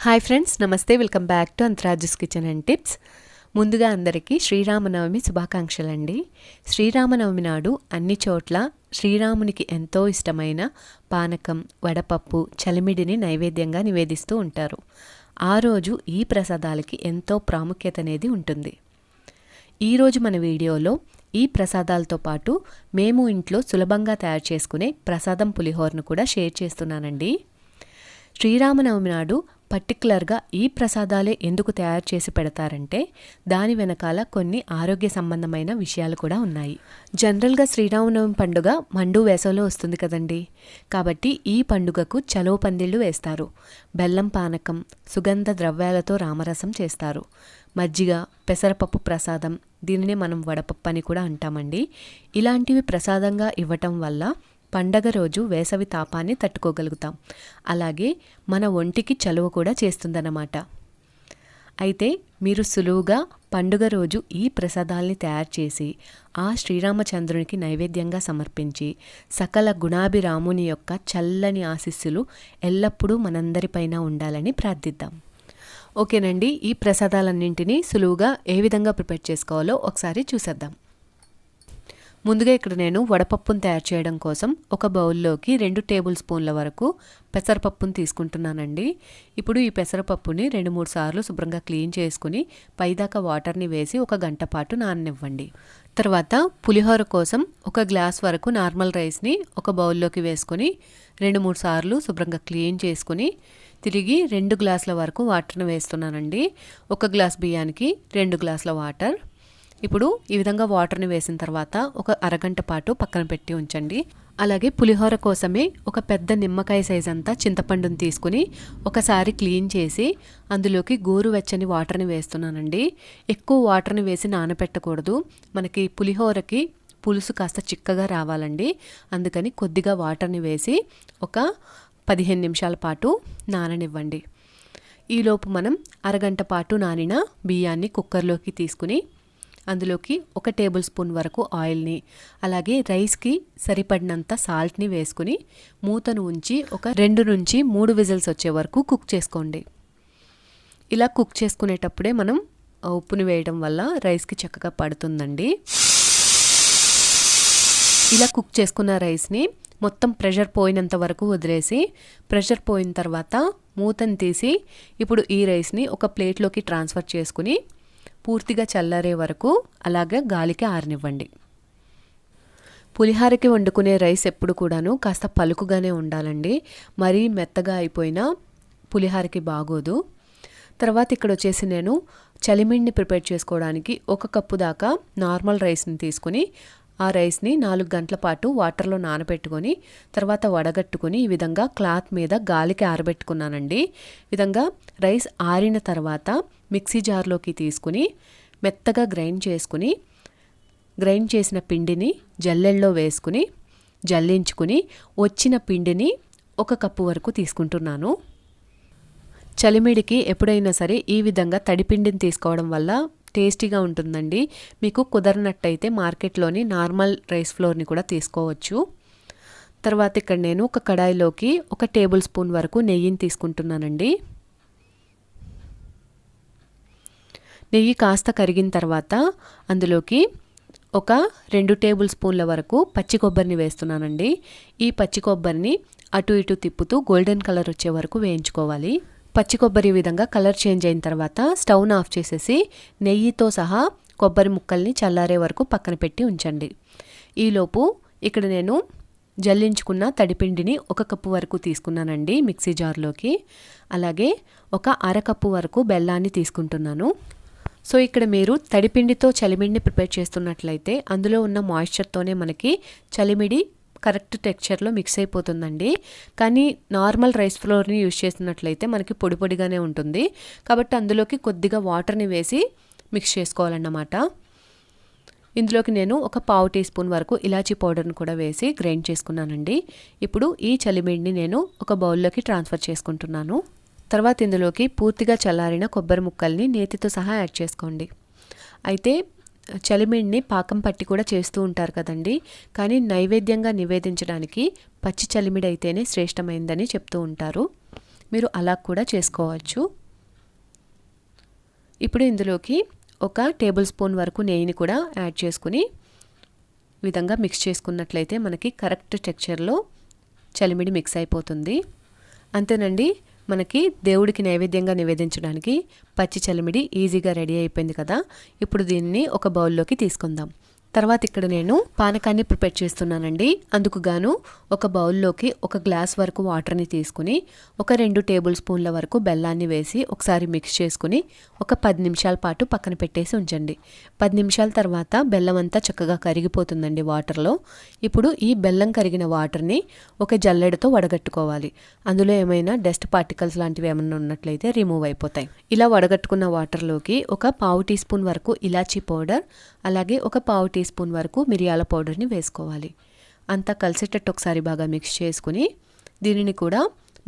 Hi friends, నమస్తే. Welcome back to అంతరాజుస్ kitchen and tips. ముందుగా అందరికీ శ్రీరామనవమి శుభాకాంక్షలండి. శ్రీరామనవమి నాడు అన్ని చోట్ల శ్రీరామునికి ఎంతో ఇష్టమైన పానకం, వడపప్పు, చలిమిడిని నైవేద్యంగా నివేదిస్తూ ఉంటారు. ఆ రోజు ఈ ప్రసాదాలకి ఎంతో ప్రాముఖ్యత అనేది ఉంటుంది. ఈరోజు మన వీడియోలో ఈ ప్రసాదాలతో పాటు మేము ఇంట్లో సులభంగా తయారు చేసుకునే ప్రసాదం పులిహోరను కూడా షేర్ చేస్తున్నానండి. శ్రీరామనవమి నాడు పర్టికులర్గా ఈ ప్రసాదాలే ఎందుకు తయారు చేసి పెడతారంటే దాని వెనకాల కొన్ని ఆరోగ్య సంబంధమైన విషయాలు కూడా ఉన్నాయి. జనరల్గా శ్రీరామనవమి పండుగ మండు వేసవిలో వస్తుంది కదండి. కాబట్టి ఈ పండుగకు చలువ పందిళ్ళు వేస్తారు. బెల్లం పానకం, సుగంధ ద్రవ్యాలతో రామరసం చేస్తారు. మజ్జిగ, పెసరపప్పు ప్రసాదం, దీనినే మనం వడపప్పు అని కూడా అంటామండి. ఇలాంటివి ప్రసాదంగా ఇవ్వటం వల్ల పండగ రోజు వేసవి తాపాన్ని తట్టుకోగలుగుతాం. అలాగే మన ఒంటికి చలువ కూడా చేస్తుందన్నమాట. అయితే మీరు సులువుగా పండుగ రోజు ఈ ప్రసాదాల్ని తయారు చేసి ఆ శ్రీరామచంద్రునికి నైవేద్యంగా సమర్పించి సకల గుణాభిరాముని యొక్క చల్లని ఆశీస్సులు ఎల్లప్పుడూ మనందరిపైన ఉండాలని ప్రార్థిద్దాం. ఓకేనండి, ఈ ప్రసాదాలన్నింటినీ సులువుగా ఏ విధంగా ప్రిపేర్ చేసుకోవాలో ఒకసారి చూసేద్దాం. ముందుగా ఇక్కడ నేను వడపప్పును తయారు చేయడం కోసం ఒక బౌల్లోకి 2 టేబుల్ స్పూన్ల వరకు పెసరపప్పును తీసుకుంటున్నానండి. ఇప్పుడు ఈ పెసరపప్పుని 2-3 సార్లు శుభ్రంగా క్లీన్ చేసుకుని పైదాకా వాటర్ని వేసి 1 గంట పాటు నాననివ్వండి. తర్వాత పులిహోర కోసం 1 గ్లాస్ వరకు నార్మల్ రైస్ని ఒక బౌల్లోకి వేసుకొని 2-3 సార్లు శుభ్రంగా క్లీన్ చేసుకుని తిరిగి 2 గ్లాసుల వరకు వాటర్ని వేస్తున్నానండి. 1 గ్లాస్ బియ్యానికి 2 గ్లాసుల వాటర్. ఇప్పుడు ఈ విధంగా వాటర్ని వేసిన తర్వాత 1 అరగంట పాటు పక్కన పెట్టి ఉంచండి. అలాగే పులిహోర కోసమే ఒక పెద్ద నిమ్మకాయ సైజ్ అంతా చింతపండుని తీసుకుని ఒకసారి క్లీన్ చేసి అందులోకి గోరువెచ్చని వాటర్ని వేస్తున్నానండి. ఎక్కువ వాటర్ని వేసి నానబెట్టకూడదు. మనకి పులిహోరకి పులుసు కాస్త చిక్కగా రావాలండి. అందుకని కొద్దిగా వాటర్ని వేసి ఒక 15 నిమిషాల పాటు నాననివ్వండి. ఈలోపు మనం అరగంట పాటు నానిన బియ్యాన్ని కుక్కర్లోకి తీసుకుని అందులోకి 1 టేబుల్ స్పూన్ వరకు ఆయిల్ని, అలాగే రైస్కి సరిపడినంత సాల్ట్ని వేసుకుని మూతను ఉంచి ఒక 2 నుంచి 3 విజిల్స్ వచ్చే వరకు కుక్ చేసుకోండి. ఇలా కుక్ చేసుకునేటప్పుడే మనం ఉప్పుని వేయడం వల్ల రైస్కి చక్కగా పడుతుందండి. ఇలా కుక్ చేసుకున్న రైస్ని మొత్తం ప్రెషర్ పోయినంత వరకు వదిలేసి ప్రెషర్ పోయిన తర్వాత మూతను తీసి ఇప్పుడు ఈ రైస్ని ఒక ప్లేట్లోకి ట్రాన్స్ఫర్ చేసుకుని పూర్తిగా చల్లారే వరకు అలాగే గాలికి ఆరనివ్వండి. పులిహోరకి వండుకునే రైస్ ఎప్పుడు కూడాను కాస్త పలుకుగానే ఉండాలండి. మరీ మెత్తగా అయిపోయినా పులిహోరకి బాగోదు. తర్వాత ఇక్కడ వచ్చేసి నేను చలిమిడిని ప్రిపేర్ చేసుకోవడానికి 1 కప్పు దాకా నార్మల్ రైస్ని తీసుకుని ఆ రైస్ని 4 గంటల పాటు వాటర్లో నానబెట్టుకొని తర్వాత వడగట్టుకొని ఈ విధంగా క్లాత్ మీద గాలికి ఆరబెట్టుకున్నానండి. ఈ విధంగా రైస్ ఆరిన తర్వాత మిక్సీ జార్లోకి తీసుకుని మెత్తగా గ్రైండ్ చేసిన పిండిని జల్లెల్లో వేసుకుని జల్లించుకుని వచ్చిన పిండిని 1 కప్పు వరకు తీసుకుంటున్నాను. చలిమిడికి ఎప్పుడైనా సరే ఈ విధంగా తడిపిండిని తీసుకోవడం వల్ల టేస్టీగా ఉంటుందండి. మీకు కుదరనట్టయితే మార్కెట్లోని నార్మల్ రైస్ ఫ్లోర్ని కూడా తీసుకోవచ్చు. తర్వాత ఇక్కడ నేను ఒక కడాయిలోకి 1 టేబుల్ స్పూన్ వరకు నెయ్యిని తీసుకుంటున్నానండి. నెయ్యి కాస్త కరిగిన తర్వాత అందులోకి ఒక 2 టేబుల్ స్పూన్ల వరకు పచ్చి కొబ్బరిని వేస్తున్నానండి. ఈ పచ్చి కొబ్బరిని అటు ఇటు తిప్పుతూ గోల్డెన్ కలర్ వచ్చే వరకు వేయించుకోవాలి. పచ్చి కొబ్బరి విధంగా కలర్ చేంజ్ అయిన తర్వాత స్టవ్ను ఆఫ్ చేసేసి నెయ్యితో సహా కొబ్బరి ముక్కల్ని చల్లారే వరకు పక్కన పెట్టి ఉంచండి. ఈలోపు ఇక్కడ నేను జల్లించుకున్న తడిపిండిని 1 కప్పు వరకు తీసుకున్నానండి మిక్సీ జార్లోకి. అలాగే 1 అరకప్పు వరకు బెల్లాన్ని తీసుకుంటున్నాను. సో ఇక్కడ మీరు తడిపిండితో చలిమిడిని ప్రిపేర్ చేస్తున్నట్లయితే అందులో ఉన్న మాయిశ్చర్తోనే మనకి చలిమిడి కరెక్ట్ టెక్స్చర్లో మిక్స్ అయిపోతుందండి. కానీ నార్మల్ రైస్ ఫ్లోర్ని యూజ్ చేసినట్లయితే మనకి పొడి పొడిగానే ఉంటుంది. కాబట్టి అందులోకి కొద్దిగా వాటర్ని వేసి మిక్స్ చేసుకోవాలన్నమాట. ఇందులోకి నేను 1 పావు టీ స్పూన్ వరకు ఇలాచీ పౌడర్ని కూడా వేసి గ్రైండ్ చేసుకున్నానండి. ఇప్పుడు ఈ చలిమిడిని నేను ఒక బౌల్లోకి ట్రాన్స్ఫర్ చేసుకుంటున్నాను. తర్వాత ఇందులోకి పూర్తిగా చల్లారిన కొబ్బరి ముక్కల్ని నేతితో సహా యాడ్ చేసుకోండి. అయితే చలిమిడిని పాకం పట్టి కూడా చేస్తూ ఉంటారు కదండి. కానీ నైవేద్యంగా నివేదించడానికి పచ్చి చలిమిడి అయితేనే శ్రేష్టమైందని చెప్తూ ఉంటారు. మీరు అలా కూడా చేసుకోవచ్చు. ఇప్పుడు ఇందులోకి 1 టేబుల్ స్పూన్ వరకు నెయ్యిని కూడా యాడ్ చేసుకుని ఈ విధంగా మిక్స్ చేసుకున్నట్లయితే మనకి కరెక్ట్ టెక్స్చర్లో చలిమిడి మిక్స్ అయిపోతుంది. అంతేనండి, మనకి దేవుడికి నైవేద్యంగా నివేదించడానికి పచ్చి చలిమిడి ఈజీగా రెడీ అయిపోయింది కదా. ఇప్పుడు దీన్ని ఒక బౌల్లోకి తీసుకుందాం. తర్వాత ఇక్కడ నేను పానకాన్ని ప్రిపేర్ చేస్తున్నానండి. అందుకు గాను ఒక బౌల్లోకి 1 గ్లాస్ వరకు వాటర్ని తీసుకుని 2 టేబుల్ స్పూన్ల వరకు బెల్లాన్ని వేసి ఒకసారి మిక్స్ చేసుకుని ఒక 10 నిమిషాల పాటు పక్కన పెట్టేసి ఉంచండి. 10 నిమిషాల తర్వాత బెల్లం అంతా చక్కగా కరిగిపోతుందండి వాటర్లో. ఇప్పుడు ఈ బెల్లం కరిగిన వాటర్ని ఒక జల్లెడతో వడగట్టుకోవాలి. అందులో ఏమైనా డస్ట్ పార్టికల్స్ లాంటివి ఏమైనా ఉన్నట్లయితే రిమూవ్ అయిపోతాయి. ఇలా వడగట్టుకున్న వాటర్లోకి 1/4 టీ స్పూన్ వరకు ఇలాచీ పౌడర్, అలాగే 1/4 టీ స్పూన్ వరకు మిరియాల పౌడర్ని వేసుకోవాలి. అంతా కలిసేటట్టు ఒకసారి బాగా మిక్స్ చేసుకుని దీనిని కూడా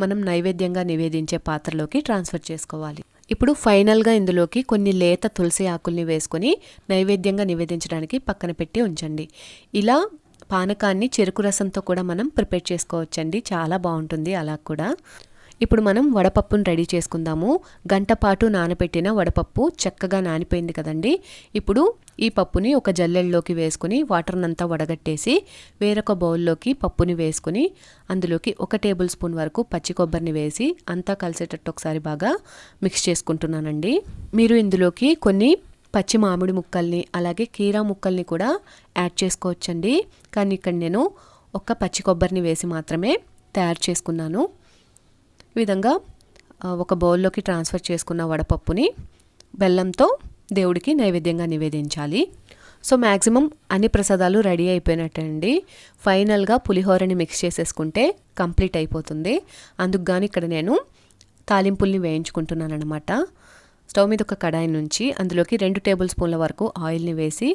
మనం నైవేద్యంగా నివేదించే పాత్రలోకి ట్రాన్స్ఫర్ చేసుకోవాలి. ఇప్పుడు ఫైనల్గా ఇందులోకి కొన్ని లేత తులసి ఆకుల్ని వేసుకొని నైవేద్యంగా నివేదించడానికి పక్కన పెట్టి ఉంచండి. ఇలా పానకాన్ని చెరుకు రసంతో కూడా మనం ప్రిపేర్ చేసుకోవచ్చండి, చాలా బాగుంటుంది అలా కూడా. ఇప్పుడు మనం వడపప్పును రెడీ చేసుకుందాము. గంట పాటు నానబెట్టిన వడపప్పు చక్కగా నానిపోయింది కదండి. ఇప్పుడు ఈ పప్పుని ఒక జల్లెల్లోకి వేసుకుని వాటర్నంతా వడగట్టేసి వేరొక బౌల్లోకి పప్పుని వేసుకుని అందులోకి 1 టేబుల్ స్పూన్ వరకు పచ్చి కొబ్బరిని వేసి అంతా కలిసేటట్టు ఒకసారి బాగా మిక్స్ చేసుకుంటున్నానండి. మీరు ఇందులోకి కొన్ని పచ్చి మామిడి ముక్కల్ని అలాగే కీరా ముక్కల్ని కూడా యాడ్ చేసుకోవచ్చండి. కానీ ఇక్కడ నేను 1 పచ్చి కొబ్బరిని వేసి మాత్రమే తయారు చేసుకున్నాను. ఈ విధంగా ఒక బౌల్లోకి ట్రాన్స్ఫర్ చేసుకున్న వడపప్పుని బెల్లంతో దేవుడికి నైవేద్యంగా నివేదించాలి. సో మ్యాక్సిమం అన్ని ప్రసాదాలు రెడీ అయిపోయినట్టండి. ఫైనల్గా పులిహోరని మిక్స్ చేసేసుకుంటే కంప్లీట్ అయిపోతుంది. అందుకు గాని ఇక్కడ నేను తాలింపుల్ని వేయించుకుంటున్నాను అనమాట. స్టవ్ మీద ఒక కడాయి నుంచి అందులోకి 2 టేబుల్ స్పూన్ల వరకు ఆయిల్ని వేసి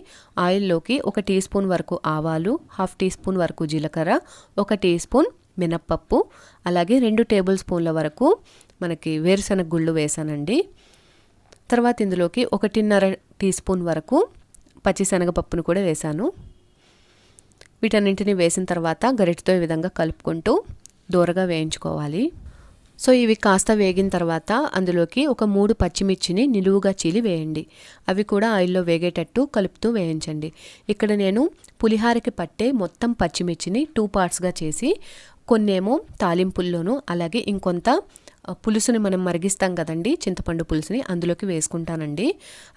ఆయిల్లోకి 1 టీ స్పూన్ వరకు ఆవాలు, 1/2 టీ స్పూన్ వరకు జీలకర్ర, 1 టీ స్పూన్ మినప్పప్పు, అలాగే 2 టేబుల్ స్పూన్ల వరకు మనకి వేరుశనగ గుళ్ళు వేసానండి. తర్వాత ఇందులోకి 1.5 టీ స్పూన్ వరకు పచ్చిశనగపప్పును కూడా వేసాను. వీటన్నింటినీ వేసిన తర్వాత గరిటెతో ఈ విధంగా కలుపుకుంటూ దూరగా వేయించుకోవాలి. సో ఇవి కాస్త వేగిన తర్వాత అందులోకి 3 పచ్చిమిర్చిని నిలువుగా చీలి వేయండి. అవి కూడా ఆయిల్లో వేగేటట్టు కలుపుతూ వేయించండి. ఇక్కడ నేను పులిహారకి పట్టే మొత్తం పచ్చిమిర్చిని 2 పార్ట్స్గా చేసి కొన్నేమో తాలింపుల్లోనూ అలాగే ఇంకొంత పులుసుని మనం మరిగిస్తాం కదండి, చింతపండు పులుసుని, అందులోకి వేసుకుంటానండి.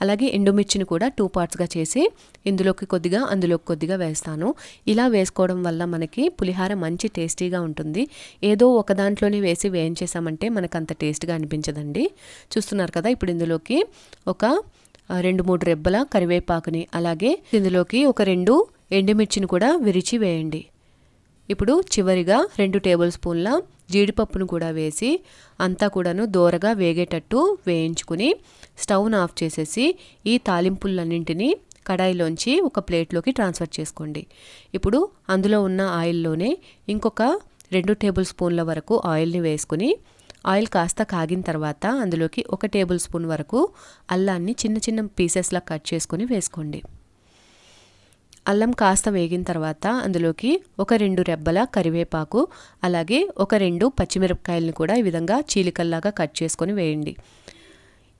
అలాగే ఎండుమిర్చిని కూడా 2 పార్ట్స్గా చేసి ఇందులోకి కొద్దిగా అందులోకి కొద్దిగా వేస్తాను. ఇలా వేసుకోవడం వల్ల మనకి పులిహార మంచి టేస్టీగా ఉంటుంది. ఏదో ఒక దాంట్లోనే వేసి వేయించేసామంటే మనకు అంత టేస్ట్గా అనిపించదండి. చూస్తున్నారు కదా, ఇప్పుడు ఇందులోకి ఒక 2-3 రెబ్బల కరివేపాకుని అలాగే ఇందులోకి ఒక 2 ఎండుమిర్చిని కూడా విరిచి వేయండి. ఇప్పుడు చివరిగా 2 టేబుల్ స్పూన్ల జీడిపప్పును కూడా వేసి అంతా కూడాను దోరగా వేగేటట్టు వేయించుకుని స్టవ్ను ఆఫ్ చేసేసి ఈ తాలింపులన్నింటినీ కడాయిలోంచి ఒక ప్లేట్లోకి ట్రాన్స్ఫర్ చేసుకోండి. ఇప్పుడు అందులో ఉన్న ఆయిల్లోనే ఇంకొక 2 టేబుల్ స్పూన్ల వరకు ఆయిల్ని వేసుకుని ఆయిల్ కాస్త కాగిన తర్వాత అందులోకి 1 టేబుల్ స్పూన్ వరకు అల్లాన్ని చిన్న చిన్న పీసెస్లా కట్ చేసుకుని వేసుకోండి. అల్లం కాస్త వేగిన తర్వాత అందులోకి ఒక 2 రెబ్బల కరివేపాకు అలాగే ఒక 2 పచ్చిమిరపకాయలను కూడా ఈ విధంగా చీలికల్లాగా కట్ చేసుకొని వేయండి.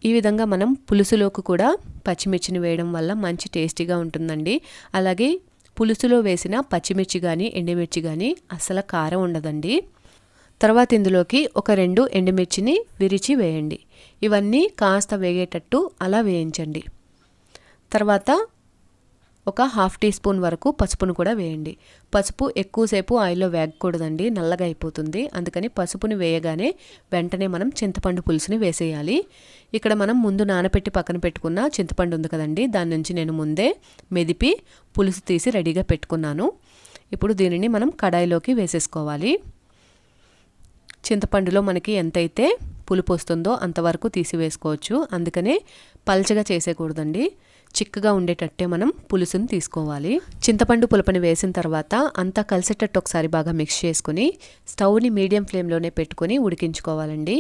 ఈ విధంగా మనం పులుసులోకి కూడా పచ్చిమిర్చిని వేయడం వల్ల మంచి టేస్టీగా ఉంటుందండి. అలాగే పులుసులో వేసిన పచ్చిమిర్చి కానీ ఎండుమిర్చి కానీ అస్సలు కారం ఉండదండి. తర్వాత ఇందులోకి ఒక 2 ఎండుమిర్చిని విరిచి వేయండి. ఇవన్నీ కాస్త వేగేటట్టు అలా వేయించండి. తర్వాత ఒక 1/2 టీ స్పూన్ వరకు పసుపును కూడా వేయండి. పసుపు ఎక్కువసేపు ఆయిల్లో వేగకూడదండి, నల్లగా అయిపోతుంది. అందుకని పసుపుని వేయగానే వెంటనే మనం చింతపండు పులుసుని వేసేయాలి. ఇక్కడ మనం ముందు నానబెట్టి పక్కన పెట్టుకున్న చింతపండు ఉంది కదండి, దాని నుంచి నేను ముందే మెదిపి పులుసు తీసి రెడీగా పెట్టుకున్నాను. ఇప్పుడు దీనిని మనం కడాయిలోకి వేసేసుకోవాలి. చింతపండులో మనకి ఎంతైతే పులుపు వస్తుందో అంతవరకు తీసి వేసుకోవచ్చు. అందుకనే పల్చగా చేసేకూడదండి, చిక్కగా ఉండేటట్టే మనం పులుసుని తీసుకోవాలి. చింతపండు పులుపుని వేసిన తర్వాత అంతా కలిసేటట్టు ఒకసారి బాగా మిక్స్ చేసుకుని స్టవ్ని మీడియం ఫ్లేమ్లోనే పెట్టుకుని ఉడికించుకోవాలండి.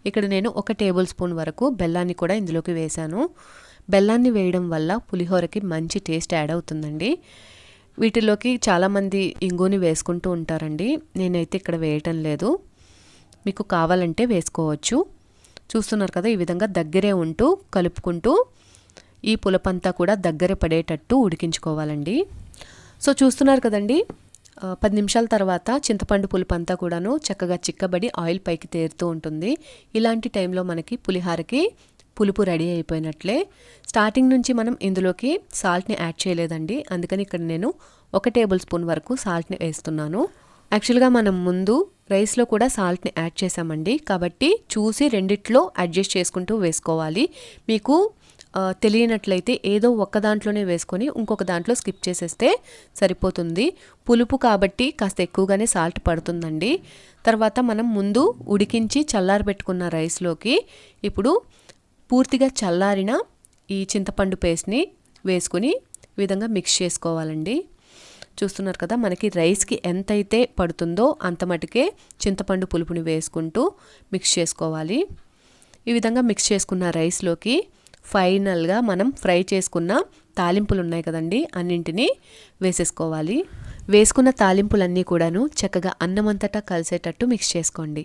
ఇక్కడ నేను 1 టేబుల్ స్పూన్ వరకు బెల్లాన్ని కూడా ఇందులోకి వేశాను. బెల్లాన్ని వేయడం వల్ల పులిహోరకి మంచి టేస్ట్ యాడ్ అవుతుందండి. వీటిలోకి చాలామంది ఇంగుని వేసుకుంటూ ఉంటారండి, నేనైతే ఇక్కడ వేయటం లేదు. మీకు కావాలంటే వేసుకోవచ్చు. చూస్తున్నారు కదా, ఈ విధంగా దగ్గరే ఉంటూ కలుపుకుంటూ ఈ పులపంతా కూడా దగ్గర పడేటట్టు ఉడికించుకోవాలండి. సో చూస్తున్నారు కదండి, 10 నిమిషాల తర్వాత చింతపండు పులుపంతా కూడాను చక్కగా చిక్కబడి ఆయిల్ పైకి తేరుతూ ఉంటుంది. ఇలాంటి టైంలో మనకి పులిహారకి పులుపు రెడీ అయిపోయినట్లే. స్టార్టింగ్ నుంచి మనం ఇందులోకి సాల్ట్ని యాడ్ చేయలేదండి, అందుకని ఇక్కడ నేను 1 టేబుల్ స్పూన్ వరకు సాల్ట్ని వేస్తున్నాను. యాక్చువల్గా మనం ముందు రైస్లో కూడా సాల్ట్ని యాడ్ చేసామండి, కాబట్టి చూసి రెండిట్లో అడ్జస్ట్ చేసుకుంటూ వేసుకోవాలి. మీకు తెలియనట్లయితే ఏదో ఒక్క దాంట్లోనే వేసుకొని ఇంకొక దాంట్లో స్కిప్ చేసేస్తే సరిపోతుంది. పులుపు కాబట్టి కాస్త ఎక్కువగానే సాల్ట్ పడుతుందండి. తర్వాత మనం ముందు ఉడికించి చల్లారబెట్టుకున్న రైస్లోకి ఇప్పుడు పూర్తిగా చల్లారిన ఈ చింతపండు పేస్ట్ని వేసుకుని ఈ విధంగా మిక్స్ చేసుకోవాలండి. చూస్తున్నారు కదా, మనకి రైస్కి ఎంతైతే పడుతుందో అంత మటుకే చింతపండు పులుపుని వేసుకుంటూ మిక్స్ చేసుకోవాలి. ఈ విధంగా మిక్స్ చేసుకున్న రైస్లోకి ఫైనల్గా మనం ఫ్రై చేసుకున్న తాలింపులు ఉన్నాయి కదండి, అన్నింటినీ వేసేసుకోవాలి. వేసుకున్న తాలింపులన్నీ కూడాను చక్కగా అన్నమంతటా కలిసేటట్టు మిక్స్ చేసుకోండి.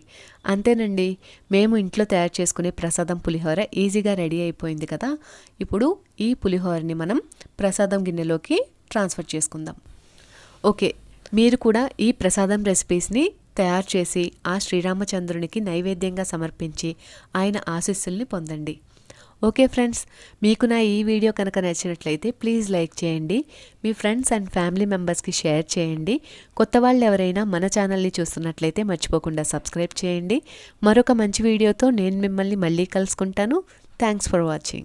అంతేనండి, మేము ఇంట్లో తయారు చేసుకునే ప్రసాదం పులిహోర ఈజీగా రెడీ అయిపోయింది కదా. ఇప్పుడు ఈ పులిహోరని మనం ప్రసాదం గిన్నెలోకి ట్రాన్స్ఫర్ చేసుకుందాం. ఓకే, మీరు కూడా ఈ ప్రసాదం రెసిపీస్ని తయారు చేసి ఆ శ్రీరామచంద్రునికి నైవేద్యంగా సమర్పించి ఆయన ఆశీస్సుల్ని పొందండి. ఓకే ఫ్రెండ్స్, మీకు నా ఈ వీడియో కనుక నచ్చినట్లయితే ప్లీజ్ లైక్ చేయండి, మీ ఫ్రెండ్స్ అండ్ ఫ్యామిలీ మెంబర్స్కి షేర్ చేయండి. కొత్త వాళ్ళు ఎవరైనా మన ఛానల్ని చూస్తున్నట్లయితే మర్చిపోకుండా సబ్స్క్రైబ్ చేయండి. మరొక మంచి వీడియోతో నేను మిమ్మల్ని మళ్ళీ కలుసుకుంటాను. Thanks for watching.